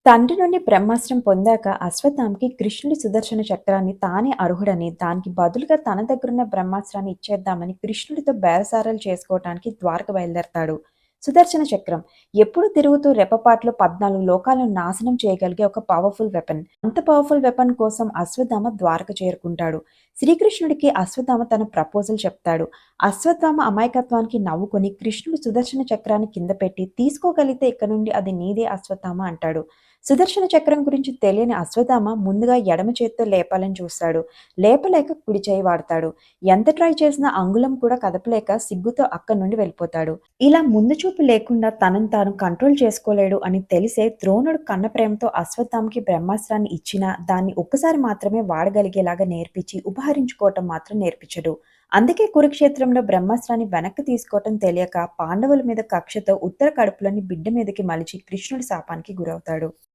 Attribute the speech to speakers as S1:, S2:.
S1: తండ్రి నుండి బ్రహ్మాస్త్రం పొందాక అశ్వత్థామకి కృష్ణుడి సుదర్శన చక్రాన్ని తానే అర్హుడని, దానికి బదులుగా తన దగ్గరున్న బ్రహ్మాస్త్రాన్ని ఇచ్చేద్దామని కృష్ణుడితో బేరసారాలు చేసుకోవటానికి ద్వారక బయలుదేరతాడు. సుదర్శన చక్రం ఎప్పుడు తిరుగుతూ రెప్పపాటులో 14 లోకాలను నాశనం చేయగలిగే ఒక పవర్ఫుల్ వెపన్. అంత పవర్ఫుల్ వెపన్ కోసం అశ్వత్థామ ద్వారక చేరుకుంటాడు. శ్రీకృష్ణుడికి అశ్వత్థామ తన ప్రపోజల్ చెప్తాడు. అశ్వత్థామ అమాయకత్వానికి నవ్వుకొని కృష్ణుడు సుదర్శన చక్రాన్ని కింద పెట్టి, తీసుకోగలిగితే ఇక నుండి అది నీదే అశ్వత్థామ అంటాడు. సుదర్శన చక్రం గురించి తెలియని అశ్వత్థామ ముందుగా ఎడమ చేత్తో లేపాలని చూస్తాడు. లేపలేక కుడి చేయి వాడతాడు. ఎంత ట్రై చేసినా అంగుళం కూడా కదపలేక సిగ్గుతో అక్కడి నుండి వెళ్ళిపోతాడు. ఇలా ముందు చూపు లేకుండా తనను తాను కంట్రోల్ చేసుకోలేడు అని తెలిసే ద్రోణుడు కన్న ప్రేమతో అశ్వత్థామకి బ్రహ్మాస్త్రాన్ని ఇచ్చినా దాన్ని ఒక్కసారి మాత్రమే వాడగలిగేలాగా నేర్పించి ఉపహరించుకోవటం మాత్రం నేర్పించడు. అందుకే కురుక్షేత్రంలో బ్రహ్మాస్త్రాన్ని వెనక్కి తీసుకోవటం తెలియక పాండవుల మీద కక్షతో ఉత్తర కడుపులోని బిడ్డ మీదకి మలిచి కృష్ణుడి శాపానికి గురవుతాడు.